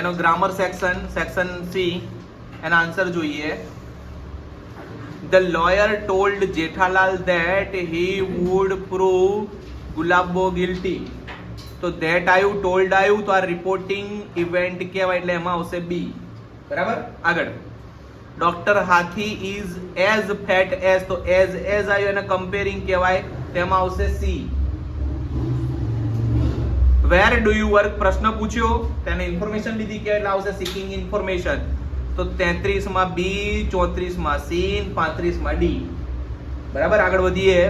એનો grammar section C, એના answer જોઈએ. The lawyer told Jethalal that he would prove Gulabbo guilty. તો that આવ્યું, told આવ્યું, તો આ રિપોર્ટિંગ ઇવેન્ટ કહેવાય એટલે એમાં આવશે બી. બરાબર. આગળ doctor Hathi is as fat as, તો એઝ આવ્યું એને કમ્પેરિંગ કહેવાય, તેમાં આવશે C. Where do you work પ્રશ્ન પૂછ્યો, તેને ઇન્ફોર્મેશન લીધી કે એટલે આવશે સિકિંગ ઇન્ફોર્મેશન. તો 33 માં બી, 34 માં સી, 35 માં ડી. બરાબર. આગળ વધીએ.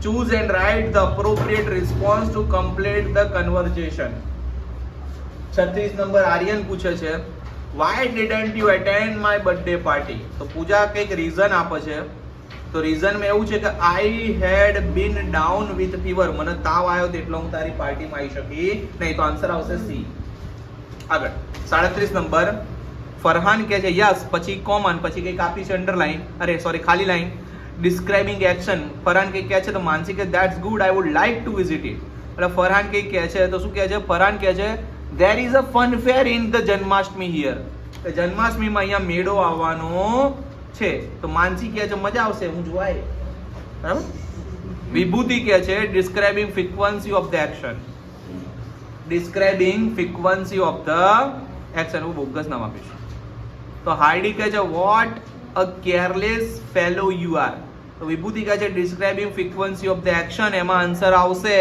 choose and write the appropriate response to complete the conversation. 36 નંબર આર્યન પૂછે છે, why didn't you attend my birthday party? તો પૂજા કંઈક રીઝન આપે છે. તો રીઝન માં એવું છે કે I had been down with fever, મને તાવ આવ્યો તો એટલે હું તારી પાર્ટીમાં આવી શકી નહીં. તો આન્સર આવશે સી. આગળ 37 નંબર ફરહાન કહે છે યસ, પછી કોમન, પછી કંઈક આપી છે અંડરલાઈન, ખાલી લાઈન, ડિસ્ક્રાઇબિંગ એક્શન. ફરહાન કંઈક કહે છે તો માનસી કે that's good, I would like to visit it. એટલે ફરહાન કંઈક કહે છે તો શું કહે છે? ફરહાન કહે છે there is a fun fair in the Janmashtami here. જન્માષ્ટમીમાં અહીંયા મેળો આવવાનો છે. તો માનસી કહે છે મજા આવશે, હું જોવાય. બરાબર. વિભૂતિ કહે છે describing frequency of the action. Describing frequency of the action, હું બોગસ નામ આપીશ. તો હાર્ડી કહે છે what a careless fellow you are. તો વિભૂતિ કહે છે describing frequency of the action, એમાં આન્સર આવશે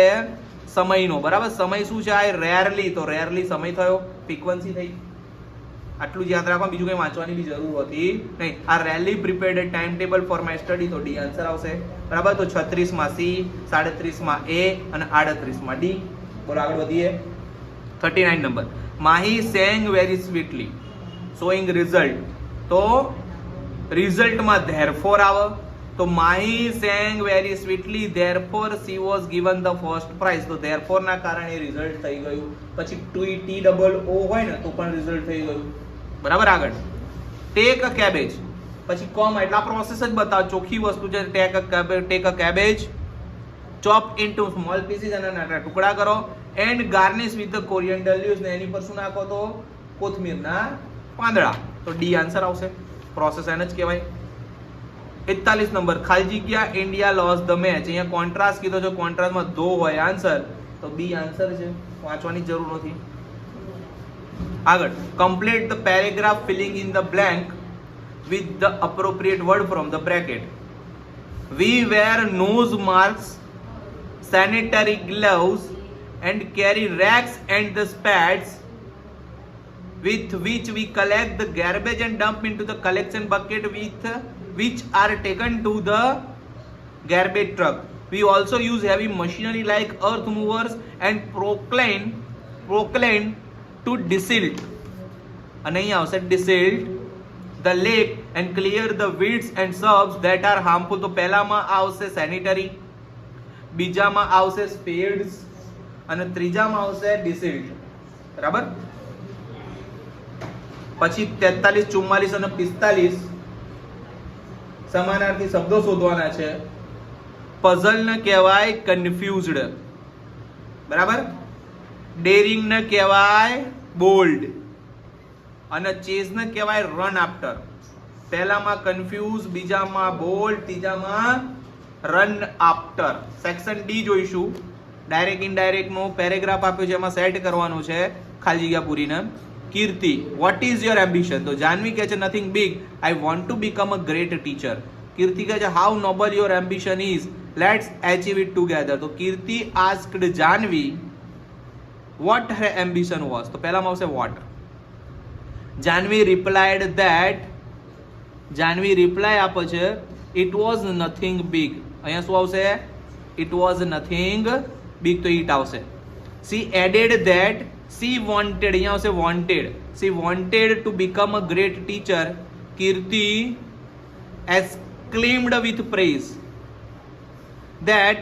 સમયનો. બરાબર. સમય શું છે? આ રેરલી, તો રેરલી સમય થયો, ફ્રીક્વન્સી થઈ. આટલું જ યાદ રાખવા, બીજું કંઈ વાંચવાની બી જરૂર હોતી નહીં. આ rally prepared time table for my study, તો ડી આન્સર આવશે. બરાબર. તો 36 માં સી, 37 માં એ અને 38 માં ડી. બોલો આગળ વધીએ. 39 number Mahi sang very સ્વીટલી showing result. તો રિઝલ્ટમાં ધેરફોર આવે. તો Mahi sang very સ્વીટલી therefore she was given the first prize. તો ધેરફોર ના કારણે રિઝલ્ટ થઈ ગયું. પછી ટી ડબલ ઓ હોય ને તો પણ રિઝલ્ટ થઈ ગયું. બરાબર. આગળ ટેક અ કેબેજ, પછી કોમ, એટલે પ્રોસેસ જ બતાવો. ચોખ્ખી વસ્તુ છે. Take a cabbage, chop into small pieces, અને નાના ટુકડા કરો, and garnish with the coriander leaves, ને એની પર શું નાખો? તો કોથમીરના પાંદડા. તો ડી આન્સર આવશે. પ્રોસેસ એને જ કહેવાય. 41 નંબર ખાલી જગ્યા ઇન્ડિયા લોસ ધ મેચ. અહીંયા કોન્ટ્રાસ્ટ કીધો છે, કોન્ટ્રાસ્ટમાં ધો હોય આન્સર, તો બી આન્સર છે. વાંચવાની જરૂર નથી. આગળ complete the paragraph filling in the blank with the appropriate word from the bracket. We wear nose mask, sanitary gloves and carry racks and the spads with which we collect the garbage and dump into the collection bucket with which are taken to the garbage truck. We also use heavy machinery like earth movers and proclaim to desilt. અને અહીં આવશે desilt the lake and clear the weeds and shrubs that are harmful. તો પહેલામાં આવશે sanitary, બીજામાં આવશે spades અને ત્રીજામાં આવશે desilt. બરાબર. પછી 43, 44 અને 45 સમાનાર્થી શબ્દો શોધવાના છે. પઝલ ને કહેવાય કન્ફ્યુઝડ. બરાબર. ડેરિંગ ને કહેવાય બોલ્ડ, અને ચેઝ ને કહેવાય રન આફ્ટર. પહેલામાં કન્ફ્યુઝ, બીજામાં બોલ્ડ, ત્રીજામાં રન આફ્ટર. સેક્શન ડી જોઈશું. ડાયરેક્ટ ઇનડાયરેક્ટ નો પેરેગ્રાફ આપ્યો છે, એમાં સેટ કરવાનું છે ખાલી જગ્યા પૂરીને. Kirti what is your ambition. તો જાનવી કહે છે nothing big, I want to become a great teacher. Kirti કહે છે how noble your ambition is, let's achieve it together. તો Kirti asked Janvi what her ambition was. તો પહેલામાં આવશે what. Janvi replied that, Janvi reply આપે છે it was nothing big. અહીંયા શું આવશે? it was nothing big, તો it આવશે. she added that she wanted, અહીંયા આવશે wanted. she wanted to become a great teacher. Kirti exclaimed with praise that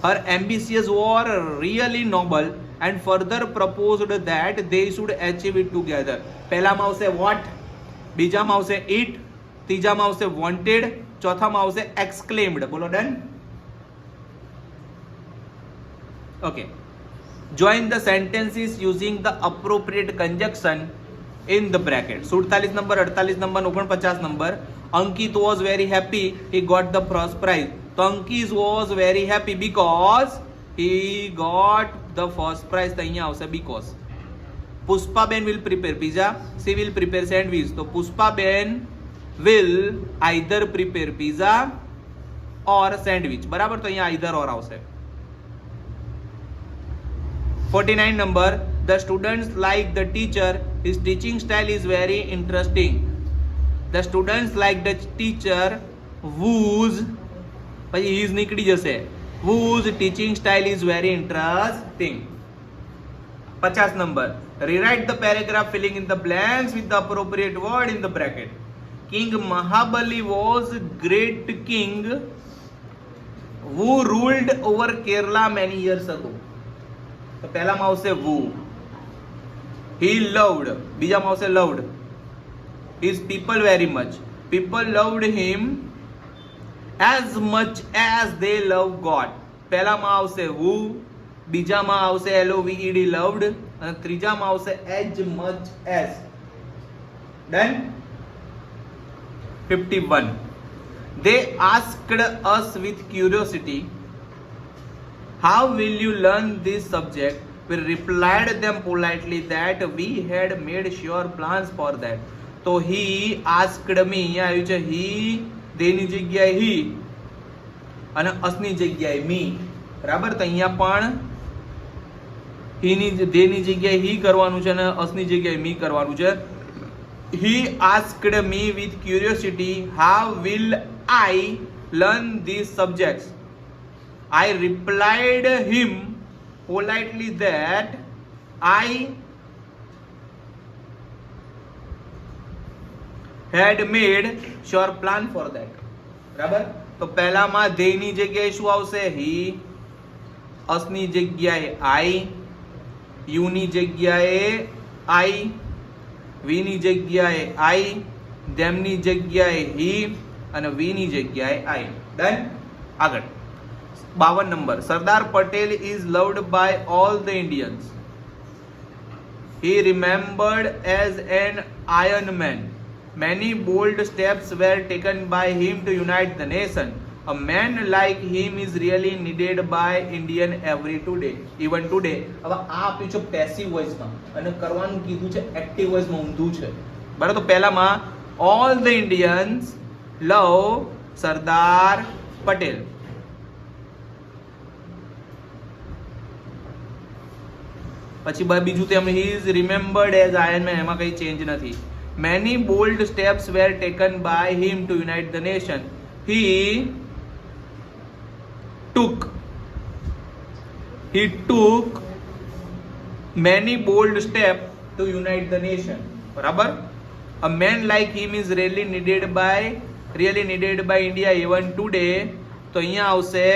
her ambitions were really noble and further proposed that they should achieve it together. પહેલામાં આવશે what, બીજામાં આવશે it, ત્રીજામાં આવશે wanted, ચોથામાં આવશે exclaimed. બોલો done. Okay. Join the sentences using the appropriate conjunction in the bracket. 47 number, 48 number, 49 number. Ankit was very happy, he got the first prize. તો Ankit was very happy because he got the first prize. તો અહીંયા આવશે because. Pushpaben will prepare pizza, she will prepare sandwich. તો Pushpaben will either prepare pizza or sandwich. બરાબર, તો અહીંયા either or આવશે. 49 number, the students like the teacher, his teaching style is very interesting. The students like the teacher whose, પછી his નીકળી જશે, whose teaching style is very interesting. 50 number, rewrite the paragraph filling in the blanks with the appropriate word in the bracket. King Mahabali was great king who ruled over Kerala many years ago. તો પહેલામાં આવશે who. He loved, બીજામાં આવશે loved. His people very much. People loved him as much as they love God. પહેલામાં આવશે who, બીજામાં આવશે loved, loved, અને ત્રીજામાં આવશે as much as. Done? 51. They asked us with curiosity, how will you learn this subject? We replied them politely that we had made sure plans for that. તો he asked me, અહીંયા આવ્યું છે he, દેની જગ્યાએ he અને અસની જગ્યાએ me. બરાબર, તો અહીંયા પણ દેની જગ્યાએ he કરવાનું છે અને અસની જગ્યાએ me કરવાનું છે. He asked me with curiosity, how will I learn these subjects? I replied him politely that I had made sure plan for that. બરાબર, તો પહેલામાં they ની જગ્યાએ શું આવશે? he, અસની જગ્યાએ I, u ની જગ્યાએ I, v ની જગ્યાએ I, them ની જગ્યાએ he અને v ની જગ્યાએ I. ડન? આગળ 52 number, Sardar Patel is loved by all the Indians. He remembered as an iron man. Many bold steps were taken by him to unite the nation. A man like him is really needed by Indian every today, even today. હવે આ આપ્યું છે passive વોઇસમાં અને કરવાનું કીધું છે active વોઇસમાં, ઊંધું છે. બરાબર, તો પહેલામાં all the Indians love Sardar Patel. પછી બીજું તેમ he is remembered as Iron Man, એમાં કઈ ચેન્જ નથી. Many bold steps were taken by him to unite the nation. He took many bold steps to unite the nation. બરાબર, a man like him is really needed by India even today. તો અહીંયા આવશે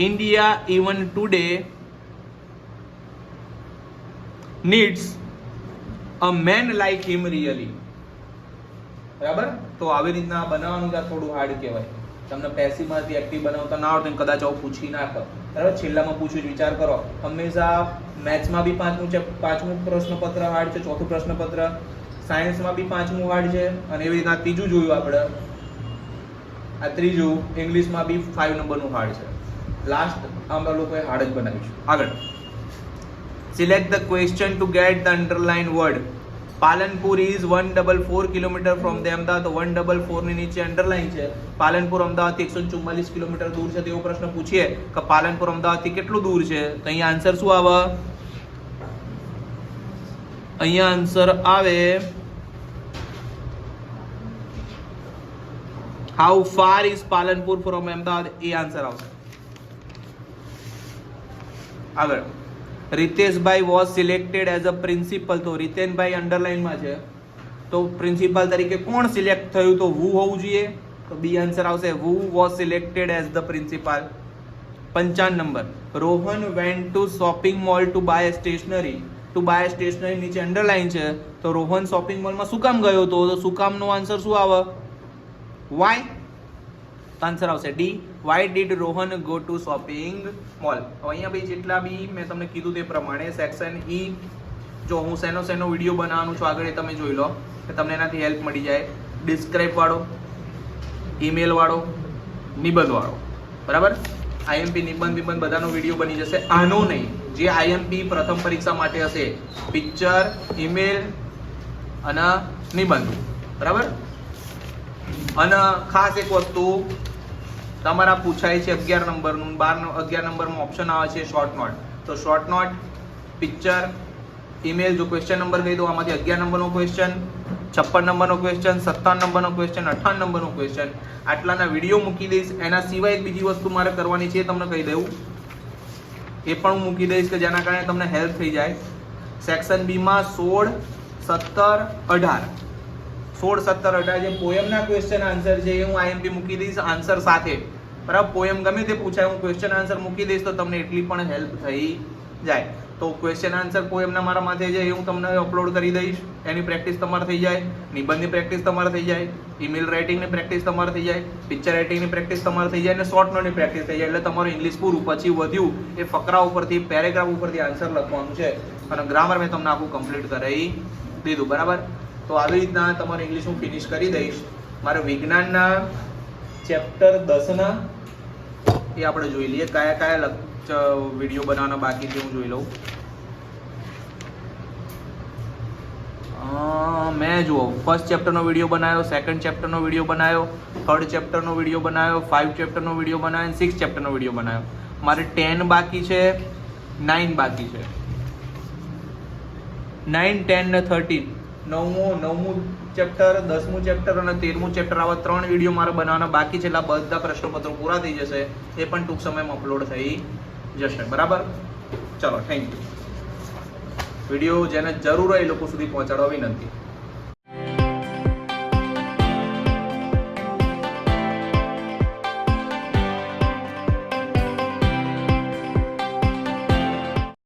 India even today needs a man like him really. બરાબર, તો આવી રીતના બનાવવાનું છે. થોડું હાર્ડ કહેવાય. તમને પેસિવમાંથી એક્ટિવ બનાવતા ના આવડે કદાચ આવું પૂછી નાખો. બરાબર, છેલ્લામાં પૂછ્યું, વિચાર કરો. હંમેશા મેથ્સમાં બી પાંચમું પ્રશ્નપત્ર હાર્ડ છે, ચોથું પ્રશ્નપત્ર, સાયન્સમાં બી પાંચમું હાર્ડ છે, અને એવી રીતના ત્રીજું જોયું આપણે, આ ત્રીજું, ઇંગ્લિશમાં બી 5 નંબરનું હાર્ડ છે. લાસ્ટ আমরা લોકોએ હાર્ડ જ બનાવીશું. આગળ, select the question two get the underline word. Palanpur is 144 kilometre from the Ahmedabad. 144 ની નીચે અંડરલાઇન છે. પાલનપુર અમદાવાદથી 144 કિલોમીટર દૂર છે. તેવો પ્રશ્ન પૂછીએ કે પાલનપુર અમદાવાદથી કેટલું દૂર છે, તો અહીંયા આન્સર શું આવે? અહીંયા આન્સર આવે how far is Palanpur from Ahmedabad, એ આન્સર આવશે. આગળ, रितेशભાઈ was selected as a principal. તો રીતેનભાઈ અંડરલાઇનમાં છે, તો પ્રિન્સિપલ તરીકે કોણ સિલેક્ટ થયું? તો હુ હોવું જોઈએ. તો બી આન્સર આવશે, who was selected as the principal. 55 નંબર, Rohan went to shopping mall to buy stationery. To buy stationery નીચે અંડરલાઇન છે, તો રોહન શોપિંગ મોલમાં શું કામ ગયો હતો? તો શું કામનો આન્સર શું આવે? વાય. તો આન્સર આવશે D. Why did Rohan go to shopping mall. હવે અહીંયા ભાઈ જેટલા બી મેં તમને કીધું તે પ્રમાણે સેક્શન ઈ, જો હું શેનો વિડીયો બનાવવાનું છું આગળ એ તમે જોઈ લો કે તમને એનાથી હેલ્પ મળી જાય. ડિસ્ક્રાઇબ વાળો, ઈમેલ વાળો, નિબંધ વાળો, બરાબર. આઈએમપી નિબંધ બધાનો વિડીયો બની જશે. આનો નહીં, જે આઈએમપી પ્રથમ પરીક્ષા માટે હશે, પિક્ચર, ઈમેલ અને નિબંધ, બરાબર. અને ખાસ એક વસ્તુ તમારા પૂછાય છે 11 નંબરનું, 11 નંબરમાં ઓપ્શન આવે છે શોર્ટ નોટ. તો શોર્ટ નોટ, પિક્ચર, ઈમેલ, જો ક્વેશ્ચન નંબર કહી દો આમાંથી 11 નંબરનો ક્વેશ્ચન, 56 નંબરનો ક્વેશ્ચન, 57 નંબરનો ક્વેશ્ચન, 58 નંબરનો ક્વેશ્ચન, આટલાના વિડીયો મૂકી દઈશ. એના સિવાય એક બીજી વસ્તુ મારે કરવાની છે, તમને કહી દઉં, એ પણ હું મૂકી દઈશ કે જેના કારણે તમને હેલ્પ થઈ જાય. સેક્શન બી માં 16, 17, 18 જે પોયમના ક્વેશ્ચન આન્સર છે એ હું આઈએમપી મૂકી દઈશ આન્સર સાથે, બરાબર. પોયમ ગમે તે પૂછાય હું ક્વેશ્ચન આન્સર મૂકી દઈશ તો તમને એટલી પણ હેલ્પ થઈ જાય. તો ક્વેશ્ચન આન્સર પોયમના મારા માથે છે એ હું તમને અપલોડ કરી દઈશ, એની પ્રેક્ટિસ તમારે થઈ જાય, નિબંધની પ્રેક્ટિસ તમારે થઈ જાય, ઈમેલ રાઇટિંગની પ્રેક્ટિસ તમારે થઈ જાય, પિક્ચર રાઇટિંગની પ્રેક્ટિસ તમારે થઈ જાય અને શોર્ટ નોટની પ્રેક્ટિસ થઈ જાય. એટલે તમારું ઇંગ્લિશ પૂરું. પછી વધ્યું એ ફકરા ઉપરથી, પેરેગ્રાફ ઉપરથી આન્સર લખવાનું છે અને ગ્રામર મેં તમને આખું કમ્પ્લીટ કરાવી દીધું, બરાબર. તો આવી રીતના તમારું ઇંગ્લિશ હું ફિનિશ કરી દઈશ. મારે વિજ્ઞાનના ચેપ્ટર 10ના એ આપણે જોઈ લઈએ, કયા વિડીયો બનાવવાના બાકી છે હું જોઈ લઉં. મેં જુઓ ફર્સ્ટ ચેપ્ટરનો વિડીયો બનાવ્યો, સેકન્ડ ચેપ્ટરનો વિડીયો બનાવ્યો, થર્ડ ચેપ્ટરનો વિડીયો બનાવ્યો, 5 ચેપ્ટરનો વિડીયો બનાવ્યો, 6 ચેપ્ટરનો વિડીયો બનાવ્યો. મારે 10 બાકી છે, 9 બાકી છે. 9, 10 ને 13, નવમું ચેપ્ટર, 10મું ચેપ્ટર અને 13મું ચેપ્ટર, આવા 3 વિડીયો મારે બનાવવાના બાકી છે. એટલે બધા પ્રશ્નપત્રો પૂરા થઈ જશે, એ પણ ટૂંક સમયમાં અપલોડ થઈ જશે, બરાબર. ચલો, થેન્ક યુ. વિડીયો જેને જરૂર હોય એ લોકો સુધી પહોંચાડવા વિનંતી.